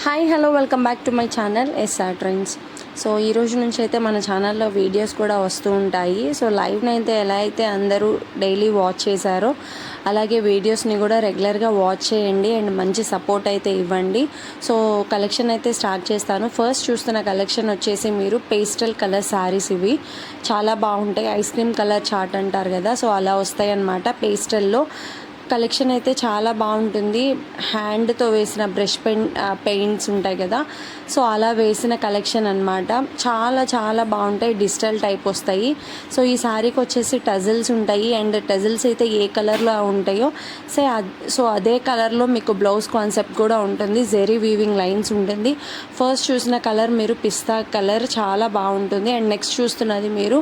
Hi hello welcome back to my channel SR trends. So ఈ రోజు నుంచి అయితే మన ఛానల్లో వీడియోస్ కూడా వస్తూ ఉంటాయి. సో లైవ్ని అయితే ఎలా అయితే అందరూ డైలీ వాచ్ చేశారో అలాగే వీడియోస్ని కూడా రెగ్యులర్గా వాచ్ చేయండి అండ్ మంచి సపోర్ట్ అయితే ఇవ్వండి. సో కలెక్షన్ అయితే స్టార్ట్ చేస్తాను. ఫస్ట్ చూస్తున్న కలెక్షన్ వచ్చేసి మీరు పేస్టల్ కలర్ శారీస్. ఇవి చాలా బాగుంటాయి. ఐస్ క్రీమ్ కలర్ చార్ట్ అంటారు కదా, సో అలా వస్తాయి అన్నమాట. పేస్టల్లో కలెక్షన్ అయితే చాలా బాగుంటుంది. హ్యాండ్తో వేసిన బ్రష్ పెయింట్స్ ఉంటాయి కదా, సో అలా వేసిన కలెక్షన్ అనమాట. చాలా చాలా బాగుంటాయి. డిజిటల్ టైప్ వస్తాయి. సో ఈ శారీకి వచ్చేసి టజిల్స్ ఉంటాయి అండ్ టజిల్స్ అయితే ఏ కలర్లో ఉంటాయో సో అదే కలర్లో మీకు బ్లౌజ్ కాన్సెప్ట్ కూడా ఉంటుంది. జెరీ వీవింగ్ లైన్స్ ఉంటుంది. ఫస్ట్ చూసిన కలర్ మీరు పిస్తా కలర్, చాలా బాగుంటుంది. అండ్ నెక్స్ట్ చూస్తున్నది మీరు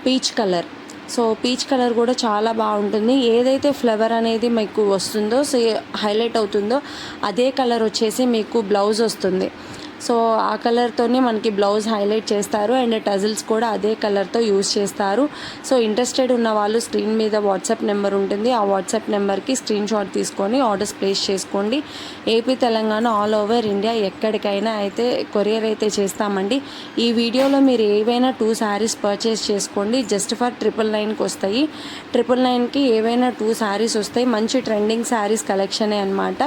peach colour. So peach colour కూడా చాలా బాగుంటుంది. ఏదైతే ఫ్లవర్ అనేది మీకు వస్తుందో, సో హైలైట్ అవుతుందో అదే కలర్ వచ్చేసి మీకు బ్లౌజ్ వస్తుంది. సో ఆ కలర్తోనే మనకి బ్లౌజ్ హైలైట్ చేస్తారు అండ్ టజిల్స్ కూడా అదే కలర్తో యూజ్ చేస్తారు. సో ఇంట్రెస్టెడ్ ఉన్న వాళ్ళు స్క్రీన్ మీద వాట్సాప్ నెంబర్ ఉంటుంది. ఆ వాట్సాప్ నెంబర్కి స్క్రీన్ షాట్ తీసుకొని ఆర్డర్స్ ప్లేస్ చేసుకోండి. AP, Telangana, all over India ఎక్కడికైనా అయితే కొరియర్ అయితే చేస్తామండి. ఈ వీడియోలో మీరు ఏవైనా 2 శారీస్ పర్చేస్ చేసుకోండి. జస్ట్ ఫర్ 999కి వస్తాయి. 999కి ఏవైనా 2 శారీస్ వస్తాయి. మంచి ట్రెండింగ్ శారీస్ కలెక్షనే అనమాట.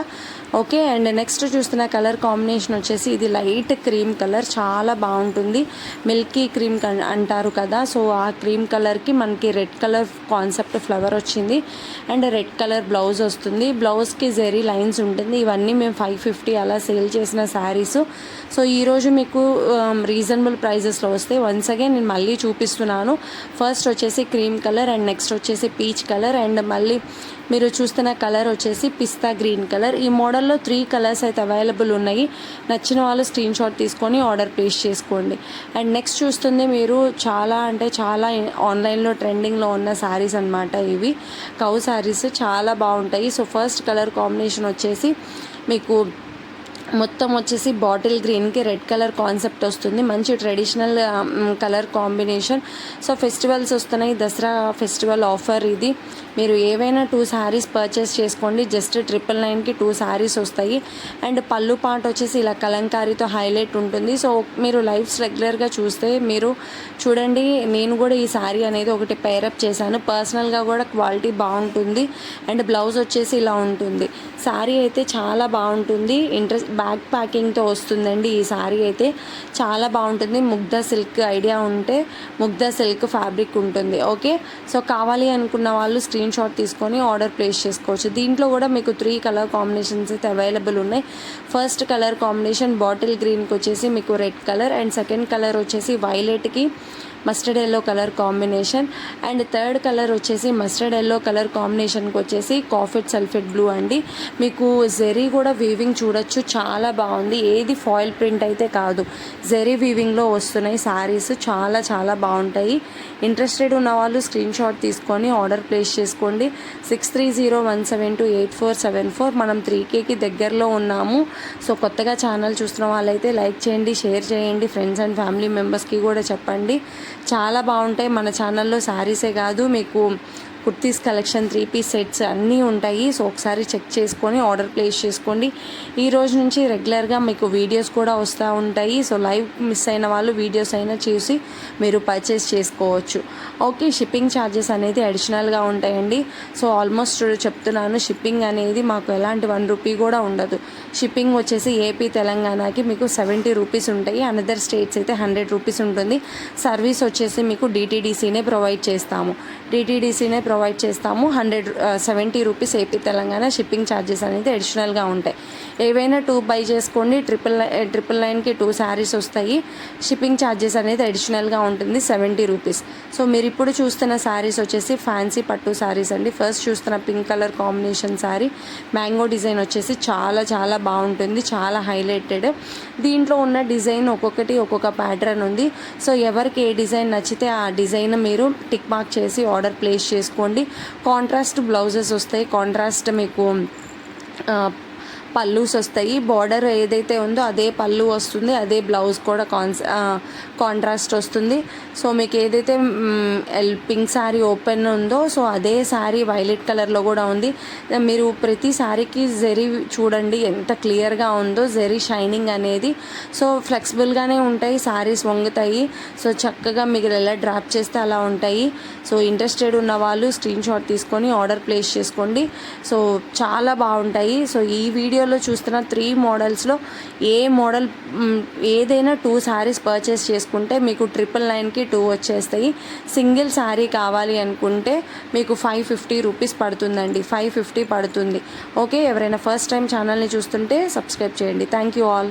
ఓకే. అండ్ నెక్స్ట్ చూస్తున్న కలర్ కాంబినేషన్ వచ్చేసి ఇది లైట్ క్రీమ్ కలర్, చాలా బాగుంటుంది. మిల్కీ క్రీమ్ అంటారు కదా, సో ఆ క్రీమ్ కలర్కి మనకి రెడ్ కలర్ కాన్సెప్ట్ ఫ్లవర్ వచ్చింది అండ్ రెడ్ కలర్ బ్లౌజ్ వస్తుంది. బ్లౌజ్కి జెరీ లైన్స్ ఉంటుంది. ఇవన్నీ మేము 550 అలా సేల్ చేసిన శారీస్. సో ఈరోజు మీకు రీజనబుల్ ప్రైజెస్లో వస్తాయి. వన్స్ అగైన్ నేను మళ్ళీ చూపిస్తున్నాను. ఫస్ట్ వచ్చేసి క్రీమ్ కలర్ అండ్ నెక్స్ట్ వచ్చేసి పీచ్ కలర్ అండ్ మళ్ళీ మీరు చూస్తున్న కలర్ వచ్చేసి పిస్తా గ్రీన్ కలర్. ఈ మోడల్లో 3 కలర్స్ అయితే అవైలబుల్ ఉన్నాయి. నచ్చిన వాళ్ళు స్క్రీన్ షాట్ తీసుకొని ఆర్డర్ ప్లేస్ చేసుకోండి. అండ్ నెక్స్ట్ చూస్తుంది మీరు చాలా ఆన్లైన్లో ట్రెండింగ్లో ఉన్న శారీస్ అనమాట. ఇవి కౌ శారీస్ చాలా బాగుంటాయి. సో ఫస్ట్ కలర్ కాంబినేషన్ వచ్చేసి మీకు మొత్తం వచ్చేసి బాటిల్ గ్రీన్కి రెడ్ కలర్ కాన్సెప్ట్ వస్తుంది. మంచి traditional colour combination. So festivals వస్తున్నాయి, దసరా ఫెస్టివల్ ఆఫర్ ఇది. మీరు ఏవైనా 2 శారీస్ పర్చేస్ చేసుకోండి. జస్ట్ 999కి 2 శారీస్ వస్తాయి. అండ్ పళ్ళు పాట వచ్చేసి ఇలా కలంకారీతో హైలైట్ ఉంటుంది. సో మీరు లైవ్స్ రెగ్యులర్గా చూస్తే మీరు చూడండి, నేను కూడా ఈ శారీ అనేది ఒకటి పేరప్ చేశాను. పర్సనల్గా కూడా క్వాలిటీ బాగుంటుంది అండ్ బ్లౌజ్ వచ్చేసి ఇలా ఉంటుంది. శారీ అయితే చాలా బాగుంటుంది. బ్యాక్ ప్యాకింగ్తో వస్తుందండి. ఈ శారీ అయితే చాలా బాగుంటుంది. ముగ్ధా సిల్క్ ఐడియా ఉంటే ముగ్ధా సిల్క్ ఫ్యాబ్రిక్ ఉంటుంది. ఓకే. సో కావాలి అనుకున్న వాళ్ళు స్క్రీన్ షాట్ తీసుకొని ఆర్డర్ ప్లేస్ చేసుకోవచ్చు. దీంట్లో కూడా మీకు 3 కలర్ కాంబినేషన్స్ అయితే అవైలబుల్ ఉన్నాయి. ఫస్ట్ కలర్ కాంబినేషన్ బాటిల్ గ్రీన్కి వచ్చేసి మీకు red colour and second colour వచ్చేసి వైలెట్కి mustard yellow colour combination and third colour వచ్చేసి మస్టర్డ్ ఎల్లో కలర్ కాంబినేషన్కి వచ్చేసి కాఫెట్ సల్ఫేట్ బ్లూ అండి. మీకు జెరీ కూడా వీవింగ్ చూడొచ్చు, చాలా బాగుంది. ఏది ఫాయిల్ ప్రింట్ అయితే కాదు, జెరీ వీవింగ్లో వస్తున్నాయి శారీస్. చాలా చాలా బాగుంటాయి. ఇంట్రెస్టెడ్ ఉన్న వాళ్ళు స్క్రీన్ షాట్ తీసుకొని ఆర్డర్ ప్లేస్ చేసుకోండి. 6301728474. మనం 3Kకి దగ్గరలో ఉన్నాము. సో కొత్తగా ఛానల్ చూస్తున్న వాళ్ళైతే లైక్ చేయండి, షేర్ చేయండి, ఫ్రెండ్స్ అండ్ ఫ్యామిలీ మెంబర్స్కి కూడా చెప్పండి. చాలా బాగుంటాయి. మన ఛానల్లో శారీసే కాదు, మీకు కుర్తీస్ కలెక్షన్, 3 పీస్ సెట్స్ అన్నీ ఉంటాయి. సో ఒకసారి చెక్ చేసుకొని ఆర్డర్ ప్లేస్ చేసుకోండి. ఈ రోజు నుంచి రెగ్యులర్గా మీకు వీడియోస్ కూడా వస్తూ ఉంటాయి. సో లైవ్ మిస్ అయిన వాళ్ళు వీడియోస్ అయినా చూసి మీరు పర్చేస్ చేసుకోవచ్చు. ఓకే. షిప్పింగ్ ఛార్జెస్ అనేది అడిషనల్గా ఉంటాయండి. సో ఆల్మోస్ట్ చెప్తున్నాను, షిప్పింగ్ అనేది మాకు ఎలాంటి 1 రూపీ కూడా ఉండదు. షిప్పింగ్ వచ్చేసి ఏపీ, తెలంగాణకి మీకు 70 రూపీస్ ఉంటాయి. అనదర్ స్టేట్స్ అయితే 100 రూపీస్ ఉంటుంది. సర్వీస్ వచ్చేసి మీకు డిటీడీసీనే ప్రొవైడ్ చేస్తాము. 70 rupees AP, Telangana. Shipping charges అనేది అడిషనల్గా ఉంటాయి. ఏవైనా 2 బై చేసుకోండి. 999కి 2 శారీస్ వస్తాయి. షిప్పింగ్ ఛార్జెస్ అనేది అడిషనల్గా ఉంటుంది, 70 రూపీస్. సో మీరు ఇప్పుడు చూస్తున్న శారీస్ వచ్చేసి ఫ్యాన్సీ పట్టు శారీస్ అండి. ఫస్ట్ చూస్తున్న pink colour combination sari, mango design వచ్చేసి చాలా చాలా బాగుంటుంది, చాలా హైలైటెడ్. దీంట్లో ఉన్న డిజైన్ ఒక్కొక్కటి ఒక్కొక్క ప్యాటర్న్ ఉంది. సో ఎవరికి ఏ డిజైన్ నచ్చితే ఆ డిజైన్ మీరు టిక్ మార్క్ చేసి ఆర్డర్ ప్లేస్ చేసుకోండి. కాంట్రాస్ట్ బ్లౌజెస్ వస్తాయి. కాంట్రాస్ట్ మీకు పల్లూస్ వస్తాయి. బార్డర్ ఏదైతే ఉందో అదే పళ్ళు వస్తుంది, అదే బ్లౌజ్ కూడా కాంట్రాస్ట్ వస్తుంది. సో మీకు ఏదైతే పింక్ శారీ ఓపెన్ ఉందో సో అదే శారీ వైలెట్ కలర్లో కూడా ఉంది. మీరు ప్రతి శారీకి జరీ చూడండి ఎంత క్లియర్గా ఉందో, జరీ షైనింగ్ అనేది. సో ఫ్లెక్సిబుల్గానే ఉంటాయి, శారీస్ వంగుతాయి. సో చక్కగా మీరు ఎలా డ్రాప్ చేస్తే అలా ఉంటాయి. సో ఇంట్రెస్టెడ్ ఉన్న వాళ్ళు స్క్రీన్ షాట్ తీసుకొని ఆర్డర్ ప్లేస్ చేసుకోండి. సో చాలా బాగుంటాయి. సో ఈ వీడియోలో చూస్తున్న 3 మోడల్స్లో ఏ మోడల్ ఏదైనా 2 శారీస్ పర్చేస్ చేసుకుంటే మీకు 999కి 2 వచ్చేస్తాయి. సింగిల్ శారీ కావాలి అనుకుంటే మీకు 550 రూపీస్ పడుతుందండి, 550 పడుతుంది. ఓకే, ఎవరైనా ఫస్ట్ టైం ఛానల్ని చూస్తుంటే సబ్స్క్రైబ్ చేయండి. Thank you all.